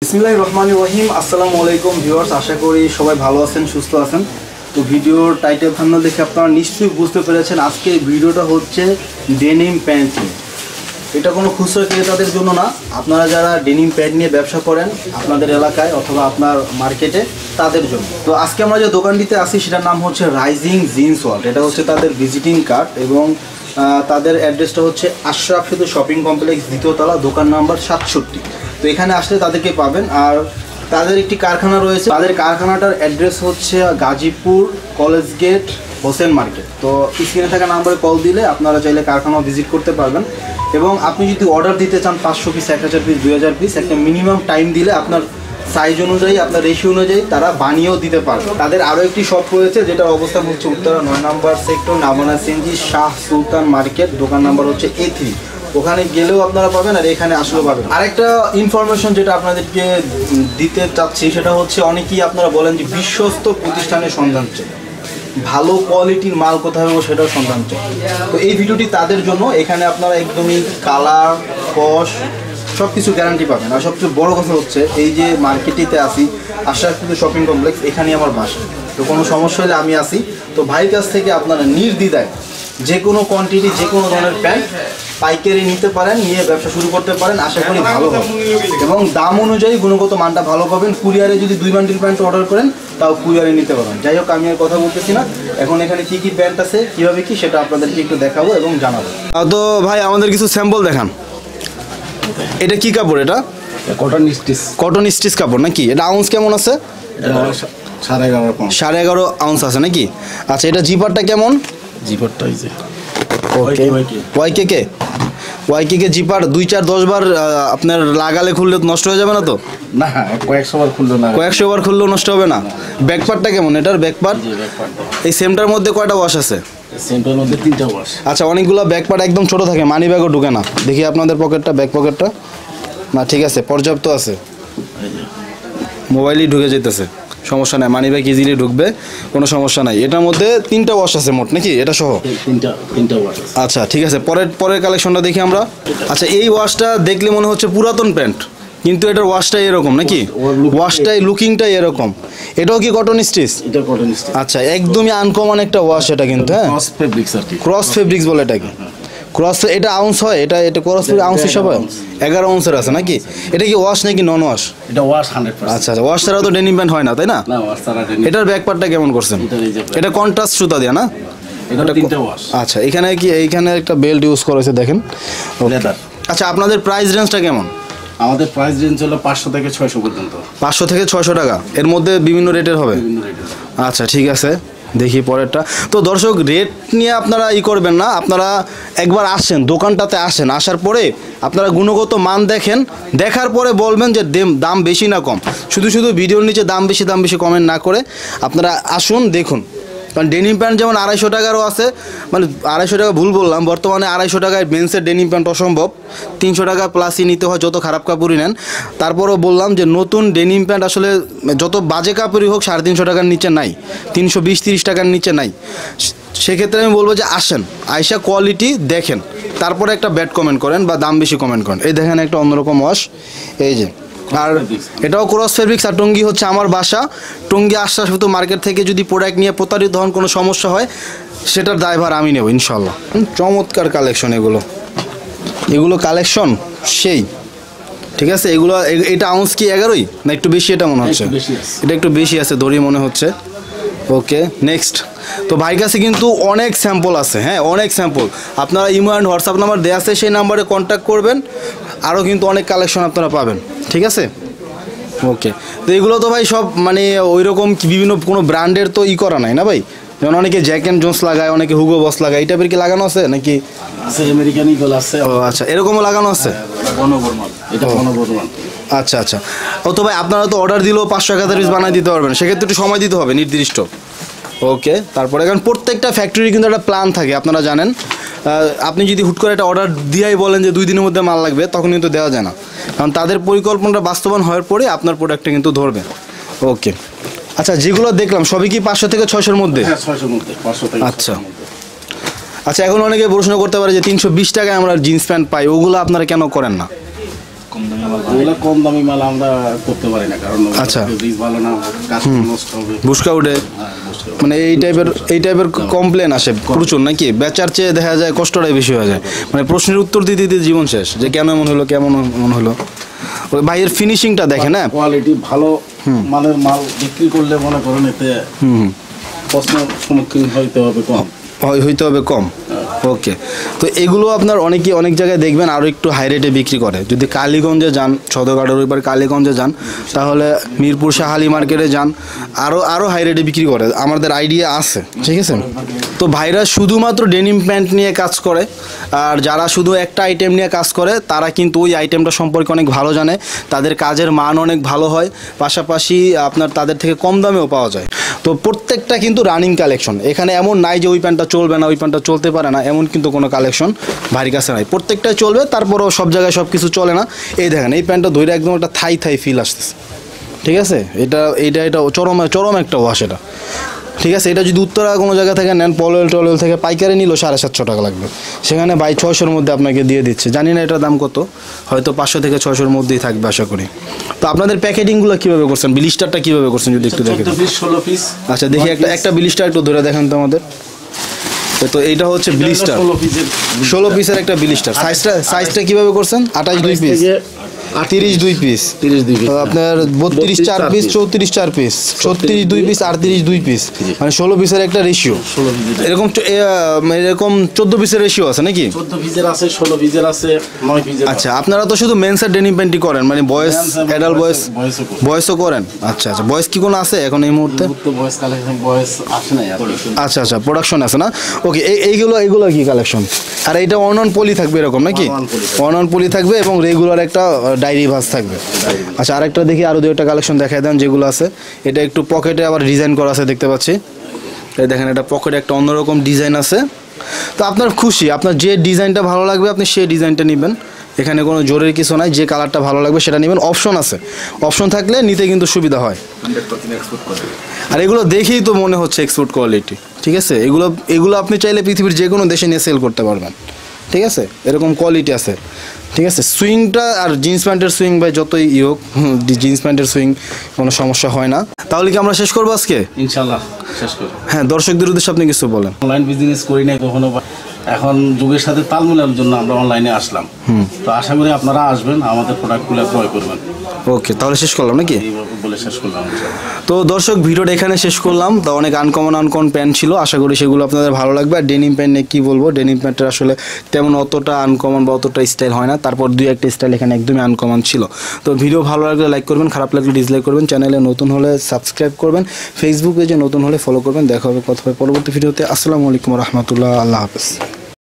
বিসমিল্লাহির রহমানির রহিম। আসসালামু আলাইকুম ভিউয়ার্স, আশা করি সবাই ভালো আছেন, সুস্থ আছেন। তো ভিডিওর টাইটেল থাম্বনেল দেখে আপনারা নিশ্চয়ই বুঝতে পেরেছেন আজকে ভিডিওটা হচ্ছে ডেনিম প্যান্ট নিয়ে। এটা কোনো খুচরা ক্রেতাদের জন্য না, আপনারা যারা ডেনিম প্যান্ট নিয়ে ব্যবসা করেন আপনাদের এলাকায় অথবা আপনার মার্কেটে তাদের জন্য। তো আজকে আমরা যে দোকানটিতে আসি সেটার নাম হচ্ছে রাইজিং জিন্স ওয়ার্ল্ড। এটা হচ্ছে তাদের ভিজিটিং কার্ড এবং তাদের অ্যাড্রেসটা হচ্ছে আশরাফ সেতু শপিং কমপ্লেক্স, দ্বিতীয় তলা, দোকান নাম্বার 67। তো এখানে আসলে তাদেরকে পাবেন। আর তাদের একটি কারখানা রয়েছে, তাদের কারখানাটার অ্যাড্রেস হচ্ছে Gazipur college gate Hossain market. তো স্ক্রিনে থাকা নাম্বারে কল দিলে আপনারা চাইলে কারখানা ভিজিট করতে পারবেন। এবং আপনি যদি অর্ডার দিতে চান 500 পিস, 1000 পিস, 2000 পিস, একটা মিনিমাম টাইম দিলে আপনার সাইজ অনুযায়ী, আপনার রেশিও অনুযায়ী তারা বানিয়েও দিতে পারবে। তাদের আরও একটি শপ রয়েছে যেটার অবস্থান হচ্ছে উত্তরা 9 নম্বর সেক্টর, নামানা সিএনজি, শাহ সুলতান মার্কেট, দোকান নাম্বার হচ্ছে A3। ওখানে গেলেও আপনারা পাবেন আর এখানে আসলেও পাবেন। আরেকটা ইনফরমেশন যেটা আপনাদেরকে দিতে চাচ্ছি সেটা হচ্ছে, অনেকেই আপনারা বলেন যে বিশ্বস্ত প্রতিষ্ঠানের সন্ধান চাই, ভালো কোয়ালিটির মাল কোথায় পাবো সেটাও সন্ধান চাই। তো এই ভিডিওটি তাদের জন্য। এখানে আপনারা একদমই কালার, কস সব কিছু গ্যারান্টি পাবেন। আর সবচেয়ে বড় কথা হচ্ছে, এই যে মার্কেটিতে আসি আশরাফ সেতু শপিং কমপ্লেক্স, এখানেই আমার বাসা। তো কোনো সমস্যা হলে আমি আসি। তো ভাইয়ের কাছ থেকে আপনারা নির্দ্বিধায় যে কোনো কোয়ান্টিটি, যে কোনো ধরনের প্যান্ট পাইকারি নিতে পারেন, নিয়ে ব্যবসা শুরু করতে পারেন। আশা করি ভালো হবে এবং দাম অনুযায়ী গুণগত মানটা ভালো পাবেন। কুরিয়ারে যদি 2 বান্ডিল প্যান্ট অর্ডার করেন তাও কুরিয়ারে নিতে পারবেন। যাই হোক, আমি আর কথা বলতেছি না, এখন এখানে কী কী প্যান্ট আছে, কীভাবে কি সেটা আপনাদেরকে একটু দেখাবো এবং জানাবো। তো ভাই আমাদের কিছু স্যাম্পল দেখান। এটা কি কাপড়? এটা কটন স্টিচ কাপড় নাকি? এটা আউন্স কেমন আছে? 11.5 আউন্স আছে নাকি? আচ্ছা, এটা জিপারটা কেমন? জিপারটা ওয়াইকে জিপার 2, 4, 10 বার আপনার লাগালে খুললে নষ্ট হয়ে যাবে না তো? না, কয়েকশো বার খুললেও নষ্ট হবে না। ব্যাকপার্টটা কেমন এটার? ব্যাকপার্ট এই সেমটার মধ্যে কয়টা ওয়াশ আছে? সেমটার মধ্যে 3টা ওয়াশ। আচ্ছা, অনেকগুলো ব্যাকপার্ট একদম ছোট থাকে, মানি ব্যাগও ঢুকে না। দেখি আপনাদের পকেটটা, ব্যাক পকেটটা না, ঠিক আছে, পর্যাপ্ত আছে, মোবাইলই ঢুকে যেতেছে, সমস্যা নাই, মানি ব্যাগ ইজিলি ঢুকবে, কোনো সমস্যা নাই। এটার মধ্যে 3টা ওয়াশ আছে মোট নাকি? এটা সহ তিনটা ওয়াশ। আচ্ছা, ঠিক আছে, পরের কালেকশনটা দেখি আমরা। আচ্ছা, এই ওয়াশটা দেখলে মনে হচ্ছে পুরাতন প্যান্ট, কিন্তু এটার ওয়াশটাই এরকম নাকি? ওয়াশটাই, লুকিংটাই এরকম। এটাও কি কটন স্টিচ? এটা কটন স্টিচ। আচ্ছা, একদমই আনকমন একটা ওয়াশ এটা কিন্তু। হ্যাঁ, ক্রস ফেব্রিক্স আর কি। ক্রস ফেব্রিক্স বলে এটাকে। ক্রস, এটা আউন্স হয়? এটা ক্রস আউন্স হিসাবে 11 আউন্সের আছে নাকি? এটা কি ওয়াশ নাকি নন ওয়াশ? এটা ওয়াশ 100%। আচ্ছা, ওয়াশ ছাড়া তো ডেনিম প্যান্ট হয় না, তাই না? না, ওয়াশ ছাড়া ডেনিম। এটার ব্যাকপার্টটা কেমন করছেন? এটা কন্ট্রাস্ট সুতা দেয়া না? এটা 3টা ওয়াশ। আচ্ছা, এইখানে একটা বেল্ট ইউজ করেছে দেখেন, লেদার। আচ্ছা, আপনাদের প্রাইস রেঞ্জটা কেমন? আমাদের প্রাইস রেঞ্জ হলো 500 থেকে 600 পর্যন্ত। 500 থেকে 600 টাকা, এর মধ্যে বিভিন্ন রেটের হবে। আচ্ছা, ঠিক আছে, দেখি পরেরটা। তো দর্শক, রেট নিয়ে আপনারা করবেন না, আপনারা একবার আসেন, দোকানটাতে আসেন, আসার পরে আপনারা গুণগত মান দেখেন, দেখার পরে বলবেন যে দাম বেশি না কম। শুধু ভিডিওর নিচে দাম বেশি কমেন্ট না করে আপনারা আসুন, দেখুন। কারণ ডেনিম প্যান্ট যেমন 250 টাকারও আছে, মানে 250 টাকা ভুল বললাম, বর্তমানে 250 টাকায় মেন্সের ডেনিম প্যান্ট অসম্ভব, 300 টাকা প্লাসই নিতে হয় যত খারাপ কাপড়ই নেন। তারপরেও বললাম যে নতুন ডেনিম প্যান্ট আসলে যত বাজে কাপড়ই হোক 350 টাকার নিচে নাই, 320-30 টাকার নিচে নাই। সেক্ষেত্রে আমি বলবো যে আসেন, আইসা কোয়ালিটি দেখেন, তারপরে একটা ব্যাড কমেন্ট করেন বা দাম বেশি কমেন্ট করেন। এই দেখেন একটা অন্যরকম ওয়াশ, এই যে। আর এটাও ক্রস ফেব্রিক্স। আর টঙ্গী হচ্ছে আমার বাসা, টঙ্গী আশরাফ সেতু মার্কেট থেকে যদি প্রোডাক্ট নিয়ে প্রতারিত হন, কোনো সমস্যা হয়, সেটার দায়ভার আমি নেব ইনশাল্লাহ। চমৎকার কালেকশন এগুলো কালেকশন সেই, ঠিক আছে। এটা আউন্স কি 11ই না একটু বেশি? এটা মনে হচ্ছে এটা একটু বেশি আছে, দড়ি মনে হচ্ছে। ওকে, নেক্সট। তো ভাইয়ের কাছে কিন্তু অনেক স্যাম্পল আছে, হ্যাঁ, অনেক স্যাম্পল। আপনারা ইমো অ্যান্ড হোয়াটসঅ্যাপ নাম্বার দেওয়া আছে, সেই নাম্বারে কন্ট্যাক্ট করবেন, আরও কিন্তু অনেক কালেকশন আপনারা পাবেন, ঠিক আছে। ওকে, তো এগুলো তো ভাই সব মানে ওই রকম বিভিন্ন কোনো ব্র্যান্ডের তো করা নাই না ভাই? যেমন অনেকে জ্যাক অ্যান্ড জোন্স লাগায়, অনেকে হুগো বস লাগায়, এই টাইপের কি লাগানো আছে নাকি? আমেরিকান ইগল আছে। ও আচ্ছা, এরকমও লাগানো আছে। আচ্ছা। ও তো ভাই, আপনারা তো অর্ডার দিলেও 500-1000 পিস বানিয়ে দিতে পারবেন, সেক্ষেত্রে একটু সময় দিতে হবে নির্দিষ্ট। ওকে, তারপরে কারণ প্রত্যেকটা ফ্যাক্টরি কিন্তু একটা প্ল্যান থাকে, আপনারা জানেন। আপনি যদি হুট করে একটা অর্ডার দিয়েই বলেন যে 2 দিনের মধ্যে মাল লাগবে, তখন কিন্তু দেওয়া যায় না, কারণ তাদের পরিকল্পনাটা বাস্তবায়ন হওয়ার পরে আপনার প্রোডাক্টটা কিন্তু ধরবে। ওকে, আচ্ছা, যেগুলো দেখলাম সবই কি 500 থেকে 600-র মধ্যে? আচ্ছা, এখন অনেকে প্রশ্ন করতে পারে যে 320 টাকায় আমরা জিন্স প্যান্ট পাই, ওগুলো আপনারা কেন করেন না? এগুলো কম দামি মাল আমরা করতে পারি না, কারণ আচ্ছা। বীজ ভালো না, গাছ নষ্ট হবে। বুসকা উঠে হ্যাঁ, বুঝতে মানে এই টাইপের কমপ্লেন আসে প্রচুর নাকি? বেচার চেয়ে দেখা যায় কষ্টটাই বেশি হয়ে যায়, মানে প্রশ্নের উত্তর দিতে দিতে জীবন শেষ, যে কেন এমন হলো কেমন এমন হলো। ওই ভাইয়ের ফিনিশিংটা দেখেন, হ্যাঁ কোয়ালিটি ভালো মানের মাল বিক্রি করলে মনে করেন এতে প্রশ্নের সম্মুখীন হইতে হবে কম। হইতে হবে কম। ওকে, তো এগুলো আপনার অনেক জায়গায় দেখবেন আরও একটু হাই রেটে বিক্রি করে। যদি কালীগঞ্জে যান, সদরঘাটের ওইবার কালীগঞ্জে যান, তাহলে মিরপুর শাহালি মার্কেটে যান, আরও হাই রেটে বিক্রি করে, আমাদের আইডিয়া আছে, ঠিক আছে। তো ভাইরা শুধুমাত্র ডেনিম প্যান্ট নিয়ে কাজ করে, আর যারা শুধু একটা আইটেম নিয়ে কাজ করে তারা কিন্তু ওই আইটেমটা সম্পর্কে অনেক ভালো জানে, তাদের কাজের মান অনেক ভালো হয়, পাশাপাশি আপনার তাদের থেকে কম দামেও পাওয়া যায়। তো প্রত্যেকটা কিন্তু রানিং কালেকশন, এখানে এমন নাই যে ওই প্যান্টটা চলবে না, ওই প্যান্টটা চলতে পারে না, এমন কিন্তু কোনো কালেকশন ভারী কাছে নাই। প্রত্যেকটাই চলবে, তারপরেও সব জায়গায় সব কিছু চলে না। এই দেখেন, এই প্যান্টটা ধরে একদম একটা থাই ফিল আসতেছে, ঠিক আছে। এটা চরম একটা ওয়াশ এটা, ঠিক আছে। এটা যদি উত্তরা কোনো জায়গা থেকে নেন, টলেল থেকে পাইকারি নিল 750 টাকা লাগবে, সেখানে ভাই 600-র মধ্যে আপনাকে দিয়ে দিচ্ছে। জানি না এটার দাম কত, হয়তো 500 থেকে 600-র মধ্যেই থাকবে আশা করি। তো আপনাদের প্যাকেটিংগুলো কীভাবে করছেন, ব্লিস্টারটা কীভাবে করছেন যদি একটু দেখেন। 16 পিস। আচ্ছা দেখি একটা ব্লিস্টার একটু ধরে দেখেন তো আমাদের। তো এইটা হচ্ছে ব্লিস্টার, 16 পিসের একটা ব্লিস্টার। সাইজটা কীভাবে করছেন? 28 2 পিস, 30 2 পিস, 30 2 পিস, আপনার 32 4 পিস, 34 4 পিস, 36 2 পিস, 38 2 পিস, মানে 16 পিসের একটা রেশিও। এরকম 14 পিসের রেশিও আছে নাকি? 14 পিসের আছে, 16 পিসের আছে, 9 পিসের। আচ্ছা, আপনারা তো শুধু মেন্সের ডেনিম প্যান্টই করেন, মানে বয়েজ, অ্যাডাল্ট বয়েসও করেন? আচ্ছা, বয়েজ কি কোনো আছে এখন এই মুহূর্তে? বয়েজ কালেকশন বয়েজ আসে না আর। আচ্ছা, প্রোডাকশন আছে না? ওকে, এইগুলো কি কালেকশন? আর এইটা অন পলি থাকবে এরকম নাকি? অন পলি থাকবে এবং রেগুলার একটা ডায়েরি ভাঁজ থাকবে। আচ্ছা, আরেকটা দেখি, আরও 2-একটা কালেকশন দেখাই দেন যেগুলো আছে। এটা একটু পকেটে আবার ডিজাইন করা আছে দেখতে পাচ্ছি, এই দেখেন, এটা পকেটে একটা অন্যরকম ডিজাইন আছে। তো আপনার খুশি, আপনার যে ডিজাইনটা ভালো লাগবে আপনি সেই ডিজাইনটা নেবেন, এখানে কোনো জোরের কিছু নাই, যে কালারটা ভালো লাগবে সেটা নেবেন। অপশন আছে, অপশন থাকলে নিতে কিন্তু সুবিধা হয়। আর এগুলো দেখেই তো মনে হচ্ছে এক্সপোর্ট কোয়ালিটি, ঠিক আছে। এগুলো আপনি চাইলে পৃথিবীর যে কোনো দেশে নিয়ে সেল করতে পারবেন, ঠিক আছে, এরকম কোয়ালিটি আছে, ঠিক আছে। সুইংটা আর জিন্স প্যান্টের সুইং ভাই যতই হোক, জিন্স প্যান্টের সুইং কোনো সমস্যা হয় না। তাহলে কি আমরা শেষ করবো আজকে? ইনশাআল্লাহ শেষ করব। হ্যাঁ, দর্শকদের উদ্দেশ্যে আপনি কিছু বলেন। অনলাইন বিজনেস করি নাই কখনো, এখন যুগের সাথে তাল মেলানোর জন্য আমরা অনলাইনে আসলাম। তো আশা করি আপনারা আসবেন, আমাদের প্রোডাক্টগুলো ক্রয় করবেন। ওকে, তাহলে শেষ করলাম নাকি? এইভাবে বলে শেষ করলাম। তো দর্শক, ভিডিওটা এখানে শেষ করলাম। তো অনেক আনকমন প্যান্ট ছিল, আশা করি সেগুলো আপনাদের ভালো লাগবে। আর ডেনিম প্যান্ট নিয়ে কী বলবো, ডেনিম প্যান্টের আসলে তেমন অতটা আনকমন বা অতটা স্টাইল হয় না, তারপর 2-1টা স্টাইল এখানে একদমই আনকমন ছিল। তো ভিডিও ভালো লাগলে লাইক করবেন, খারাপ লাগলে ডিসলাইক করবেন, চ্যানেলে নতুন হলে সাবস্ক্রাইব করবেন, ফেসবুক পেজে নতুন হলে ফলো করবেন। দেখা হবে কথা হবে পরবর্তী ভিডিওতে। আসসালামু আলাইকুম রহমতুল্লাহ, আল্লাহ হাফেজ।